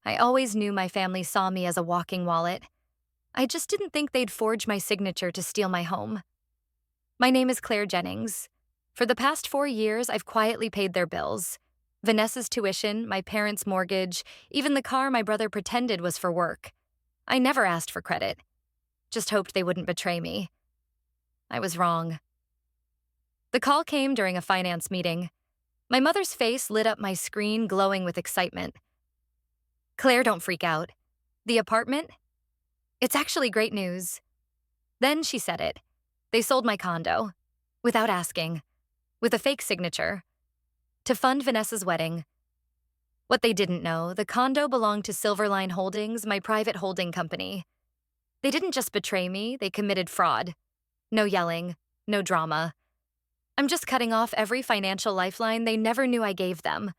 I always knew my family saw me as a walking wallet. I just didn't think they'd forge my signature to steal my home. My name is Claire Jennings. For the past 4 years, I've quietly paid their bills. Vanessa's tuition, my parents' mortgage, even the car my brother pretended was for work. I never asked for credit. Just hoped they wouldn't betray me. I was wrong. The call came during a finance meeting. My mother's face lit up my screen, glowing with excitement. Claire, don't freak out. The apartment? It's actually great news. Then she said it. They sold my condo. Without asking. With a fake signature. To fund Vanessa's wedding. What they didn't know, the condo belonged to Silverline Holdings, my private holding company. They didn't just betray me, they committed fraud. No yelling, no drama. I'm just cutting off every financial lifeline they never knew I gave them.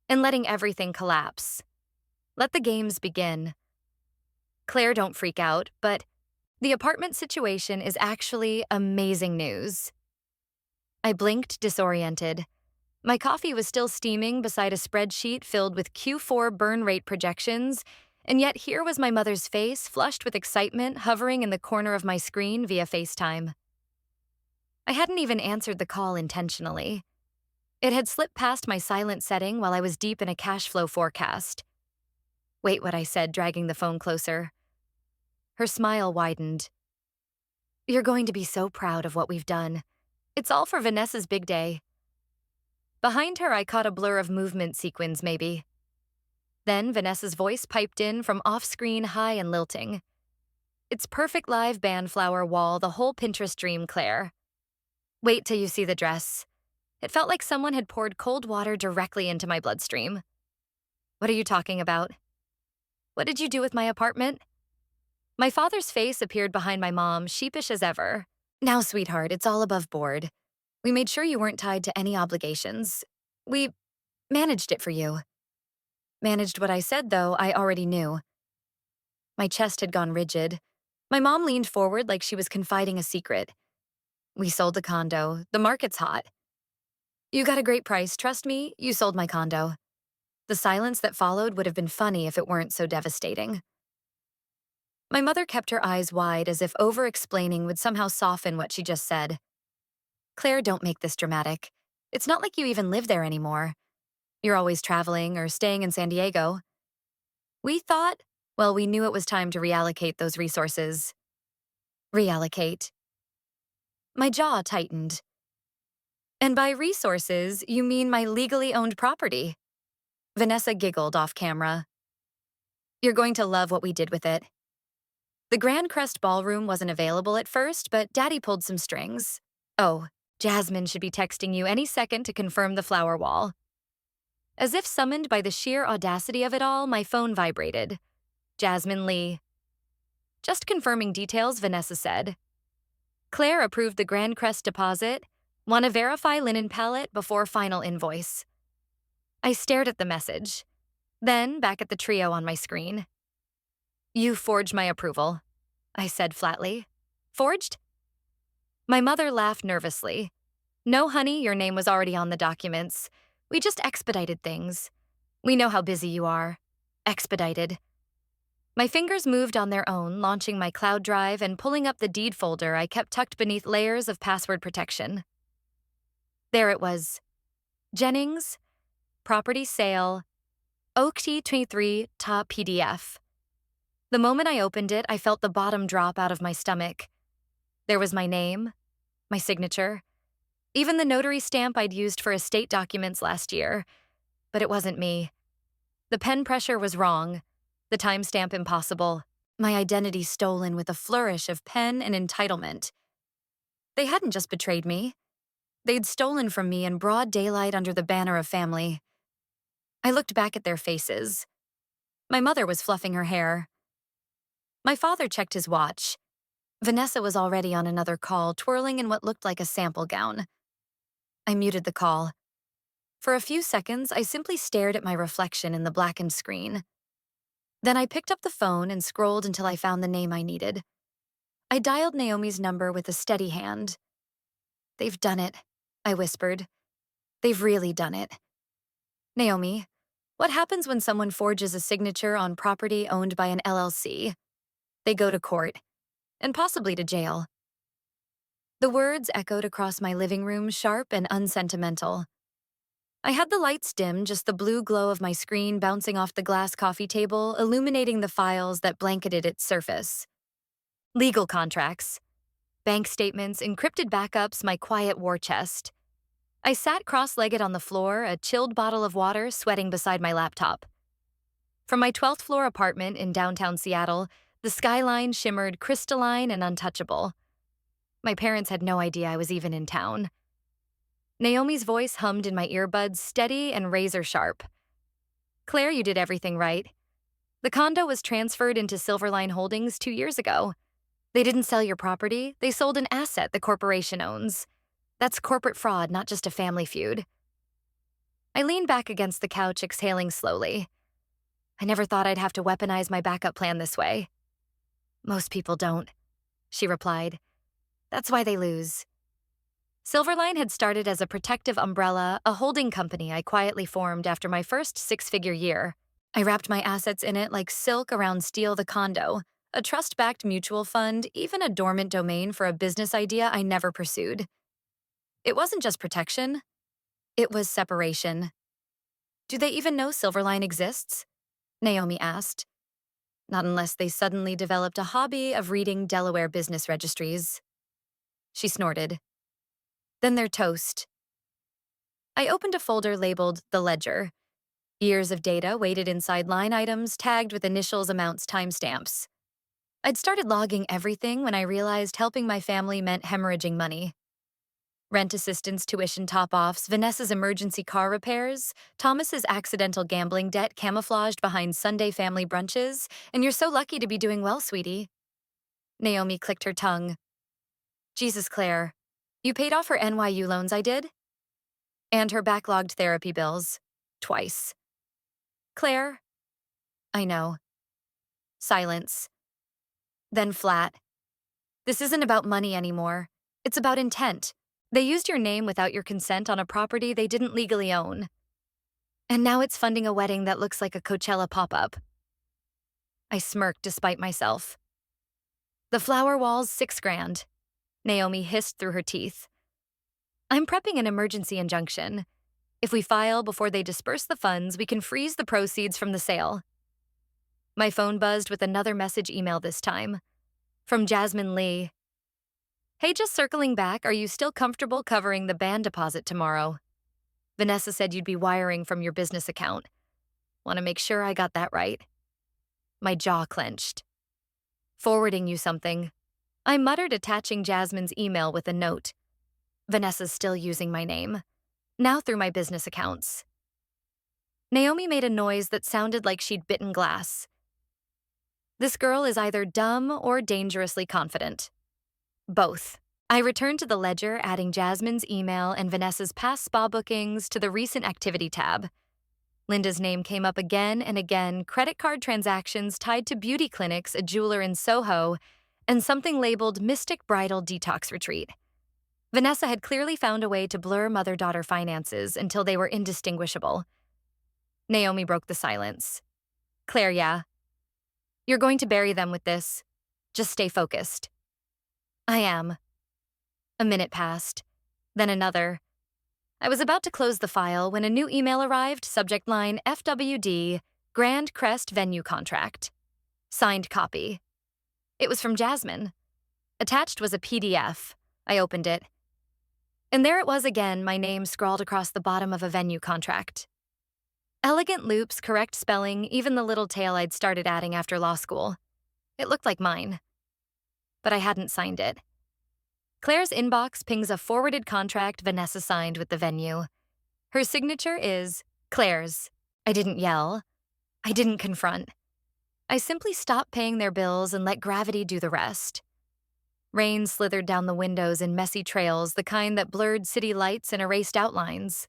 And letting everything collapse. Let the games begin. Claire, don't freak out, but the apartment situation is actually amazing news. I blinked, disoriented. My coffee was still steaming beside a spreadsheet filled with Q4 burn rate projections, and yet here was my mother's face, flushed with excitement, hovering in the corner of my screen via FaceTime. I hadn't even answered the call intentionally. It had slipped past my silent setting while I was deep in a cash flow forecast. Wait, what I said, dragging the phone closer. Her smile widened. You're going to be so proud of what we've done. It's all for Vanessa's big day. Behind her, I caught a blur of movement sequins, maybe. Then Vanessa's voice piped in from off-screen, high and lilting. It's perfect live bandflower wall, the whole Pinterest dream, Claire. Wait till you see the dress. It felt like someone had poured cold water directly into my bloodstream. What are you talking about? What did you do with my apartment? My father's face appeared behind my mom, sheepish as ever. Now, sweetheart, it's all above board. We made sure you weren't tied to any obligations. We managed it for you. Managed what I said, though, I already knew. My chest had gone rigid. My mom leaned forward like she was confiding a secret. We sold the condo. The market's hot. You got a great price. Trust me, you sold my condo. The silence that followed would have been funny if it weren't so devastating. My mother kept her eyes wide as if over-explaining would somehow soften what she just said. Claire, don't make this dramatic. It's not like you even live there anymore. You're always traveling or staying in San Diego. We thought, well, we knew it was time to reallocate those resources. Reallocate. My jaw tightened. And by resources, you mean my legally owned property. Vanessa giggled off camera. You're going to love what we did with it. The Grand Crest Ballroom wasn't available at first, but Daddy pulled some strings. Oh, Jasmine should be texting you any second to confirm the flower wall. As if summoned by the sheer audacity of it all, my phone vibrated. Jasmine Lee. Just confirming details, Vanessa said. Claire approved the Grand Crest deposit. Want to verify linen palette before final invoice. I stared at the message. Then back at the trio on my screen. You forged my approval, I said flatly. Forged? My mother laughed nervously. No, honey, your name was already on the documents. We just expedited things. We know how busy you are. Expedited. My fingers moved on their own, launching my cloud drive and pulling up the deed folder I kept tucked beneath layers of password protection. There it was. Jennings, property sale, Oak Tea 23 top PDF. The moment I opened it, I felt the bottom drop out of my stomach. There was my name, my signature, even the notary stamp I'd used for estate documents last year. But it wasn't me. The pen pressure was wrong, the timestamp impossible, my identity stolen with a flourish of pen and entitlement. They hadn't just betrayed me. They'd stolen from me in broad daylight under the banner of family. I looked back at their faces. My mother was fluffing her hair. My father checked his watch. Vanessa was already on another call, twirling in what looked like a sample gown. I muted the call. For a few seconds, I simply stared at my reflection in the blackened screen. Then I picked up the phone and scrolled until I found the name I needed. I dialed Naomi's number with a steady hand. They've done it, I whispered. They've really done it. Naomi, What happens when someone forges a signature on property owned by an LLC? They go to court, and possibly to jail. The words echoed across my living room, sharp and unsentimental. I had the lights dim, just the blue glow of my screen bouncing off the glass coffee table, illuminating the files that blanketed its surface. Legal contracts, bank statements, encrypted backups, my quiet war chest. I sat cross-legged on the floor, a chilled bottle of water sweating beside my laptop. From my 12th floor apartment in downtown Seattle, the skyline shimmered crystalline and untouchable. My parents had no idea I was even in town. Naomi's voice hummed in my earbuds, steady and razor sharp. Claire, you did everything right. The condo was transferred into Silverline Holdings 2 years ago. They didn't sell your property, they sold an asset the corporation owns. That's corporate fraud, not just a family feud. I leaned back against the couch, exhaling slowly. I never thought I'd have to weaponize my backup plan this way. Most people don't, she replied. That's why they lose. Silverline had started as a protective umbrella, a holding company I quietly formed after my first six-figure year. I wrapped my assets in it like silk around Steal the Condo, a trust-backed mutual fund, even a dormant domain for a business idea I never pursued. It wasn't just protection, it was separation. Do they even know Silverline exists? Naomi asked. Not unless they suddenly developed a hobby of reading Delaware business registries. She snorted. Then they're toast. I opened a folder labeled The Ledger. Years of data weighted inside line items tagged with initials, amounts, timestamps. I'd started logging everything when I realized helping my family meant hemorrhaging money. Rent assistance, tuition top-offs, Vanessa's emergency car repairs, Thomas's accidental gambling debt camouflaged behind Sunday family brunches, and you're so lucky to be doing well, sweetie. Naomi clicked her tongue. Jesus, Claire. You paid off her NYU loans, I did? And her backlogged therapy bills. Twice. Claire? I know. Silence. Then flat. This isn't about money anymore. It's about intent. They used your name without your consent on a property they didn't legally own. And now it's funding a wedding that looks like a Coachella pop-up. I smirked despite myself. The flower wall's $6,000. Naomi hissed through her teeth. I'm prepping an emergency injunction. If we file before they disperse the funds, we can freeze the proceeds from the sale. My phone buzzed with another message email this time. From Jasmine Lee. Hey, just circling back, are you still comfortable covering the band deposit tomorrow? Vanessa said you'd be wiring from your business account. Want to make sure I got that right. My jaw clenched. Forwarding you something. I muttered, attaching Jasmine's email with a note. Vanessa's still using my name. Now through my business accounts. Naomi made a noise that sounded like she'd bitten glass. This girl is either dumb or dangerously confident. Both. I returned to the ledger, adding Jasmine's email and Vanessa's past spa bookings to the recent activity tab. Linda's name came up again and again, credit card transactions tied to beauty clinics, a jeweler in Soho, and something labeled Mystic Bridal Detox Retreat. Vanessa had clearly found a way to blur mother-daughter finances until they were indistinguishable. Naomi broke the silence. Claire, yeah. You're going to bury them with this. Just stay focused. I am. A minute passed, then another. I was about to close the file when a new email arrived, subject line FWD, Grand Crest Venue Contract. Signed copy. It was from Jasmine. Attached was a PDF. I opened it. And there it was again, my name scrawled across the bottom of a venue contract. Elegant loops, correct spelling, even the little tale I'd started adding after law school. It looked like mine. But I hadn't signed it. Claire's inbox pings a forwarded contract Vanessa signed with the venue. Her signature is Claire's. I didn't yell. I didn't confront. I simply stopped paying their bills and let gravity do the rest. Rain slithered down the windows in messy trails, the kind that blurred city lights and erased outlines.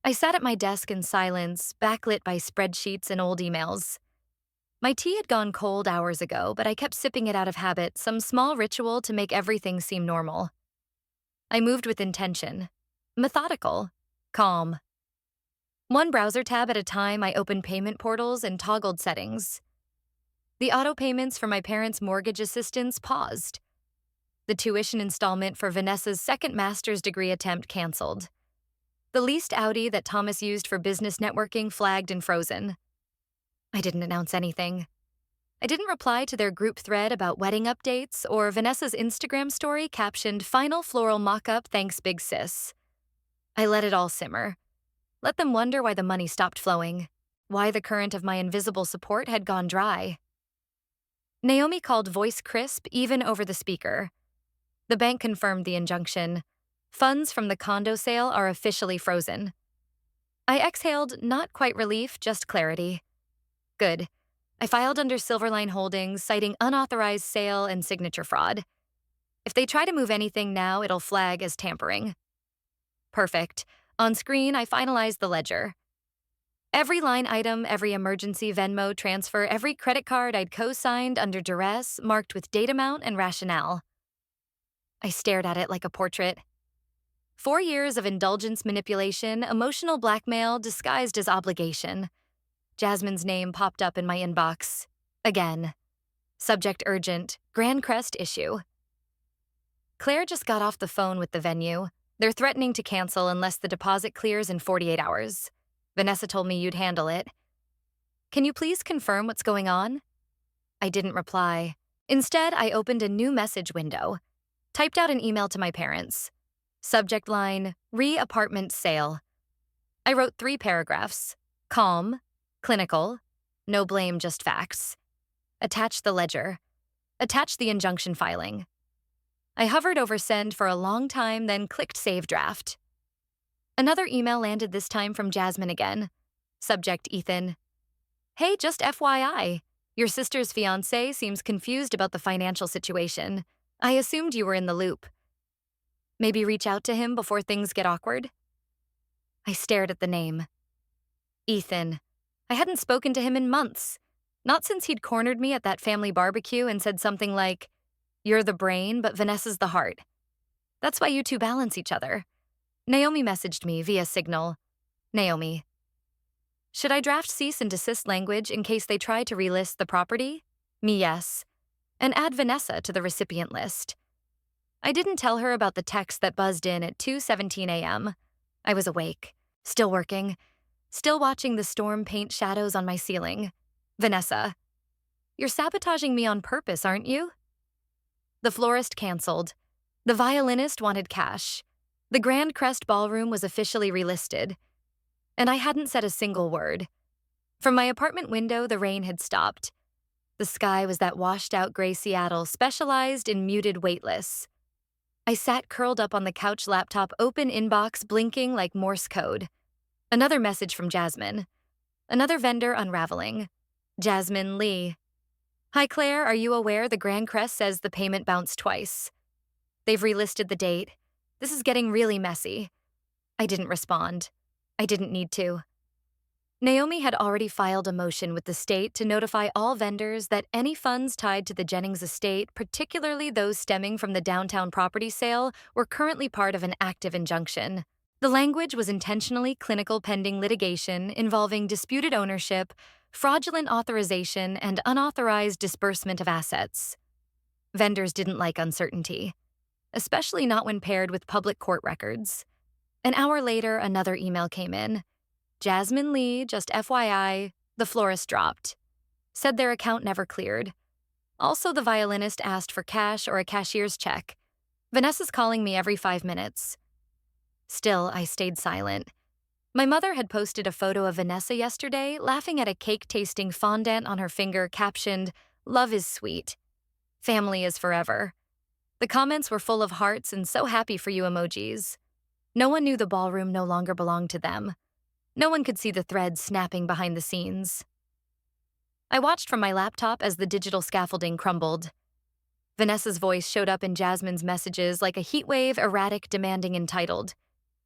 I sat at my desk in silence, backlit by spreadsheets and old emails. My tea had gone cold hours ago, but I kept sipping it out of habit, some small ritual to make everything seem normal. I moved with intention. Methodical. Calm. One browser tab at a time, I opened payment portals and toggled settings. The auto payments for my parents' mortgage assistance paused. The tuition installment for Vanessa's second master's degree attempt canceled. The leased Audi that Thomas used for business networking flagged and frozen. I didn't announce anything. I didn't reply to their group thread about wedding updates or Vanessa's Instagram story captioned "Final floral mock-up thanks big sis." I let it all simmer. Let them wonder why the money stopped flowing, why the current of my invisible support had gone dry. Naomi called voice crisp even over the speaker. The bank confirmed the injunction. Funds from the condo sale are officially frozen. I exhaled, not quite relief, just clarity. Good. I filed under Silverline Holdings, citing unauthorized sale and signature fraud. If they try to move anything now, it'll flag as tampering. Perfect. On screen, I finalized the ledger. Every line item, every emergency Venmo transfer, every credit card I'd co-signed under duress, marked with date amount and rationale. I stared at it like a portrait. 4 years of indulgence manipulation, emotional blackmail disguised as obligation. Jasmine's name popped up in my inbox. Again. Subject urgent, Grand Crest issue. Claire just got off the phone with the venue. They're threatening to cancel unless the deposit clears in 48 hours. Vanessa told me you'd handle it. Can you please confirm what's going on? I didn't reply. Instead, I opened a new message window. Typed out an email to my parents. Subject line, re-apartment sale. I wrote 3 paragraphs. Calm, clinical, no blame, just facts. Attach the ledger. Attach the injunction filing. I hovered over send for a long time, then clicked save draft. Another email landed, this time from Jasmine again. Subject Ethan. Hey, just FYI. Your sister's fiancé seems confused about the financial situation. I assumed you were in the loop. Maybe reach out to him before things get awkward? I stared at the name. Ethan. I hadn't spoken to him in months. Not since he'd cornered me at that family barbecue and said something like, "You're the brain, but Vanessa's the heart. That's why you two balance each other." Naomi messaged me via Signal. Naomi. Should I draft cease and desist language in case they try to relist the property? Me, yes. And add Vanessa to the recipient list. I didn't tell her about the text that buzzed in at 2:17 a.m. I was awake, still working, still watching the storm paint shadows on my ceiling. Vanessa. You're sabotaging me on purpose, aren't you? The florist canceled. The violinist wanted cash. The Grand Crest Ballroom was officially relisted. And I hadn't said a single word. From my apartment window, the rain had stopped. The sky was that washed-out gray Seattle specialized in muted waitless. I sat curled up on the couch, laptop open, inbox blinking like Morse code. Another message from Jasmine. Another vendor unraveling. Jasmine Lee. Hi, Claire, are you aware the Grand Crest says the payment bounced twice? They've relisted the date. This is getting really messy. I didn't respond. I didn't need to. Naomi had already filed a motion with the state to notify all vendors that any funds tied to the Jennings estate, particularly those stemming from the downtown property sale, were currently part of an active injunction. The language was intentionally clinical, pending litigation involving disputed ownership, fraudulent authorization, and unauthorized disbursement of assets. Vendors didn't like uncertainty, especially not when paired with public court records. An hour later, another email came in. Jasmine Lee, just FYI, the florist dropped. Said their account never cleared. Also, the violinist asked for cash or a cashier's check. Vanessa's calling me every 5 minutes. Still, I stayed silent. My mother had posted a photo of Vanessa yesterday, laughing at a cake-tasting fondant on her finger captioned, "Love is sweet. Family is forever." The comments were full of hearts and "so happy for you" emojis. No one knew the ballroom no longer belonged to them. No one could see the threads snapping behind the scenes. I watched from my laptop as the digital scaffolding crumbled. Vanessa's voice showed up in Jasmine's messages like a heatwave, erratic, demanding, entitled.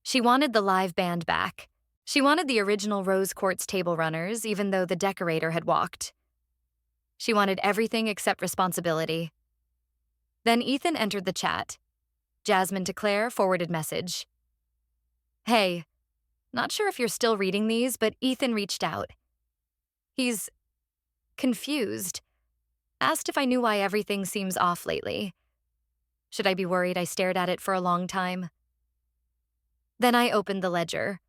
She wanted the live band back. She wanted the original rose quartz table runners, even though the decorator had walked. She wanted everything except responsibility. Then Ethan entered the chat. Jasmine to Claire, forwarded message. Hey, Not sure if you're still reading these, but Ethan reached out. He's confused. Asked if I knew why everything seems off lately. Should I be worried I stared at it for a long time? Then I opened the ledger.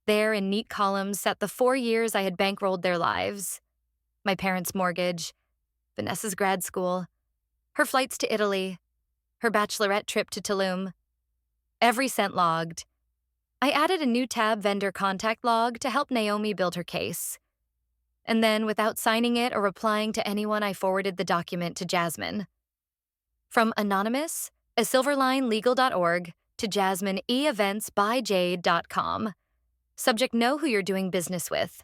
There, in neat columns, sat the 4 years I had bankrolled their lives. My parents' mortgage, Vanessa's grad school, her flights to Italy, her bachelorette trip to Tulum. Every cent logged. I added a new tab vendor contact log to help Naomi build her case. And then, without signing it or replying to anyone, I forwarded the document to Jasmine. From Anonymous, at silverlinelegal.org, to JasmineEeventsbyJade.com. Subject: know who you're doing business with.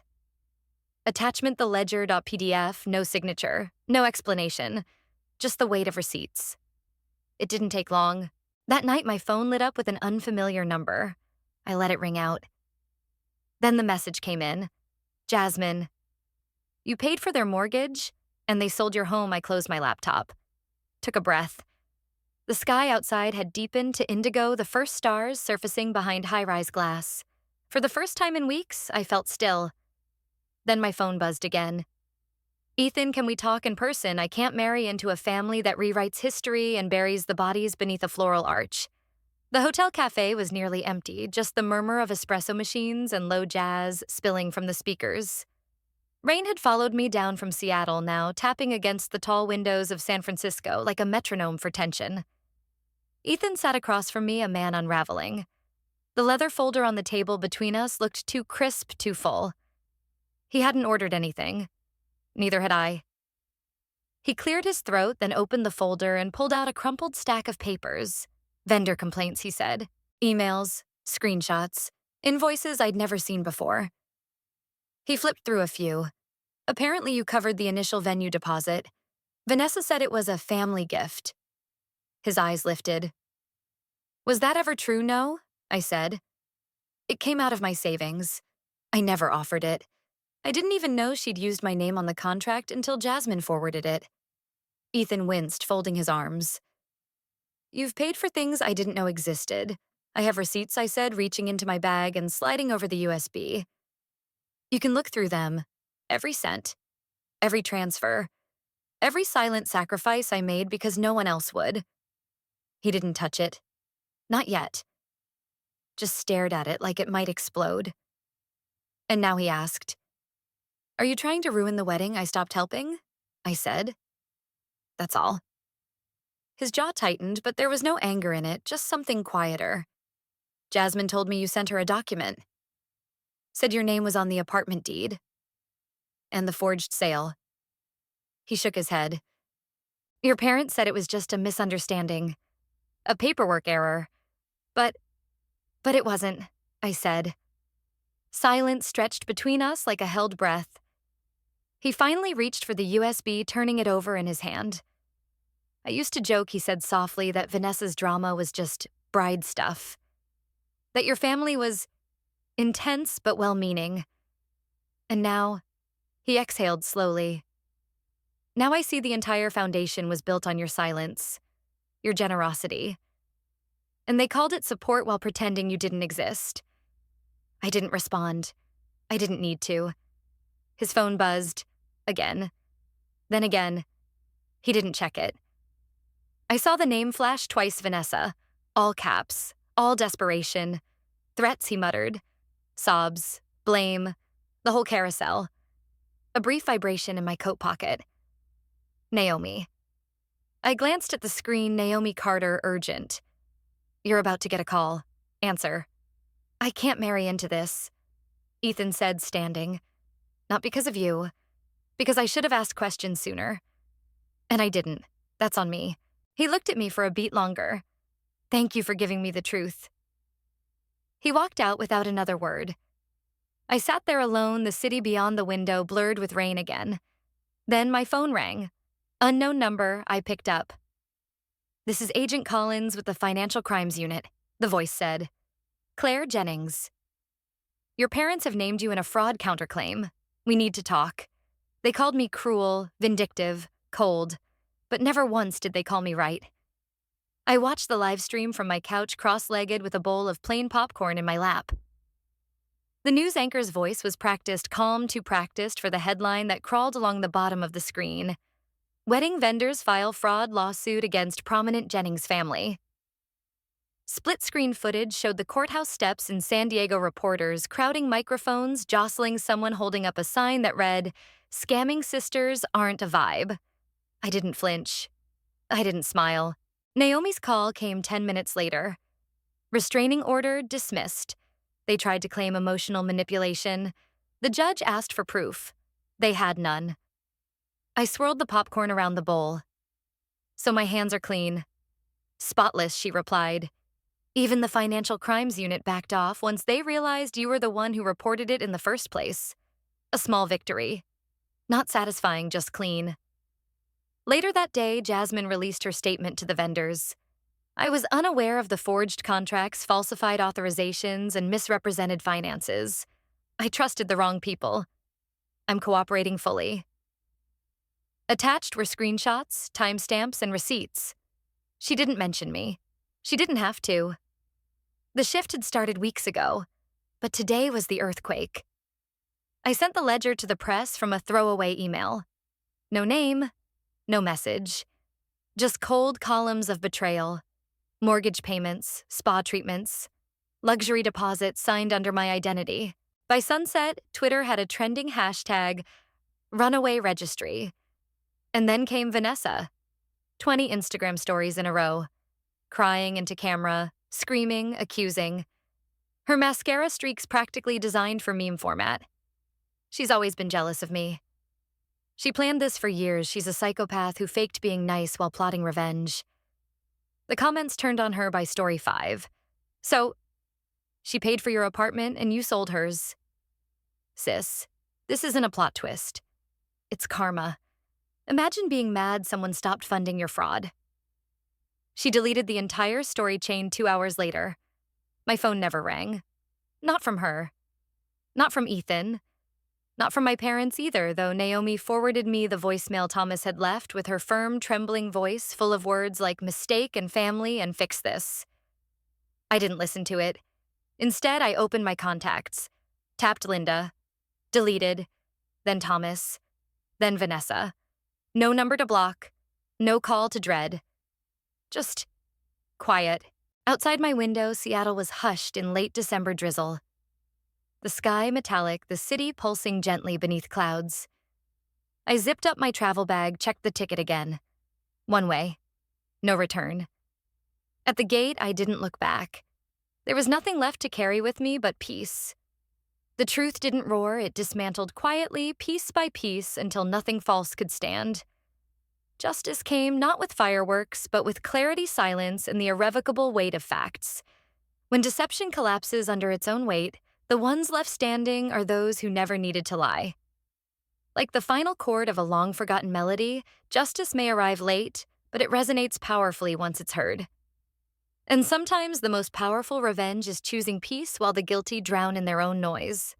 Attachment: the ledger.pdf, no signature, no explanation, just the weight of receipts. It didn't take long. That night, my phone lit up with an unfamiliar number. I let it ring out. Then the message came in. Jasmine, you paid for their mortgage, and they sold your home. I closed my laptop. Took a breath. The sky outside had deepened to indigo, the first stars surfacing behind high-rise glass. For the first time in weeks, I felt still. Then my phone buzzed again. Ethan, can we talk in person? I can't marry into a family that rewrites history and buries the bodies beneath a floral arch. The hotel cafe was nearly empty, just the murmur of espresso machines and low jazz spilling from the speakers. Rain had followed me down from Seattle now, tapping against the tall windows of San Francisco like a metronome for tension. Ethan sat across from me, a man unraveling. The leather folder on the table between us looked too crisp, too full. He hadn't ordered anything. Neither had I. He cleared his throat, then opened the folder and pulled out a crumpled stack of papers. Vendor complaints, he said. Emails, screenshots, invoices I'd never seen before. He flipped through a few. Apparently you covered the initial venue deposit. Vanessa said it was a family gift. His eyes lifted. Was that ever true? No, I said. It came out of my savings. I never offered it. I didn't even know she'd used my name on the contract until Jasmine forwarded it. Ethan winced, folding his arms. You've paid for things I didn't know existed. I have receipts, I said, reaching into my bag and sliding over the USB. You can look through them. Every cent. Every transfer. Every silent sacrifice I made because no one else would. He didn't touch it. Not yet. Just stared at it like it might explode. And now he asked, Are you trying to ruin the wedding I stopped helping? I said. That's all. His jaw tightened, but there was no anger in it, just something quieter. Jasmine told me you sent her a document. Said your name was on the apartment deed. And the forged sale. He shook his head. Your parents said it was just a misunderstanding. A paperwork error. But it wasn't, I said. Silence stretched between us like a held breath. He finally reached for the USB, turning it over in his hand. I used to joke, he said softly, that Vanessa's drama was just bride stuff. That your family was intense but well-meaning. And now, he exhaled slowly. Now I see the entire foundation was built on your silence, your generosity. And they called it support while pretending you didn't exist. I didn't respond. I didn't need to. His phone buzzed. Again. Then again. He didn't check it. I saw the name flash twice, Vanessa. All caps. All desperation. Threats, he muttered. Sobs. Blame. The whole carousel. A brief vibration in my coat pocket. Naomi. I glanced at the screen. Naomi Carter, urgent. You're about to get a call. Answer. I can't marry into this, Ethan said, standing. Not because of you. Because I should have asked questions sooner. And I didn't. That's on me. He looked at me for a beat longer. Thank you for giving me the truth. He walked out without another word. I sat there alone, the city beyond the window blurred with rain again. Then my phone rang. Unknown number, I picked up. This is Agent Collins with the Financial Crimes Unit, the voice said. Claire Jennings. Your parents have named you in a fraud counterclaim. We need to talk. They called me cruel, vindictive, cold, but never once did they call me right. I watched the live stream from my couch cross-legged with a bowl of plain popcorn in my lap. The news anchor's voice was practiced calm too practiced for the headline that crawled along the bottom of the screen. Wedding vendors file fraud lawsuit against prominent Jennings family. Split-screen footage showed the courthouse steps and San Diego reporters crowding microphones, jostling someone holding up a sign that read, "Scamming sisters aren't a vibe." I didn't flinch. I didn't smile. Naomi's call came 10 minutes later. Restraining order dismissed. They tried to claim emotional manipulation. The judge asked for proof. They had none. I swirled the popcorn around the bowl. "So my hands are clean." "Spotless," she replied. "Even the financial crimes unit backed off once they realized you were the one who reported it in the first place." A small victory. Not satisfying, just clean. Later that day, Jasmine released her statement to the vendors. "I was unaware of the forged contracts, falsified authorizations, and misrepresented finances. I trusted the wrong people. I'm cooperating fully." Attached were screenshots, timestamps, and receipts. She didn't mention me. She didn't have to. The shift had started weeks ago, but today was the earthquake. I sent the ledger to the press from a throwaway email. No name, no message. Just cold columns of betrayal. Mortgage payments, spa treatments, luxury deposits signed under my identity. By sunset, Twitter had a trending hashtag, runaway registry. And then came Vanessa. 20 Instagram stories in a row. Crying into camera, screaming, accusing. Her mascara streaks practically designed for meme format. She's always been jealous of me. She planned this for years. She's a psychopath who faked being nice while plotting revenge. The comments turned on her by story 5. "So, she paid for your apartment and you sold hers." "Sis, this isn't a plot twist. It's karma. Imagine being mad someone stopped funding your fraud." She deleted the entire story chain 2 hours later. My phone never rang. Not from her. Not from Ethan. Not from my parents either, though Naomi forwarded me the voicemail Thomas had left with her firm, trembling voice full of words like mistake and family and fix this. I didn't listen to it. Instead, I opened my contacts, tapped Linda, deleted, then Thomas, then Vanessa. No number to block, no call to dread. Just quiet. Outside my window, Seattle was hushed in late December drizzle. The sky metallic, the city pulsing gently beneath clouds. I zipped up my travel bag, checked the ticket again. One way. No return. At the gate, I didn't look back. There was nothing left to carry with me but peace. The truth didn't roar, it dismantled quietly, piece by piece, until nothing false could stand. Justice came not with fireworks, but with clarity, silence, and the irrevocable weight of facts. When deception collapses under its own weight, the ones left standing are those who never needed to lie. Like the final chord of a long-forgotten melody, justice may arrive late, but it resonates powerfully once it's heard. And sometimes the most powerful revenge is choosing peace while the guilty drown in their own noise.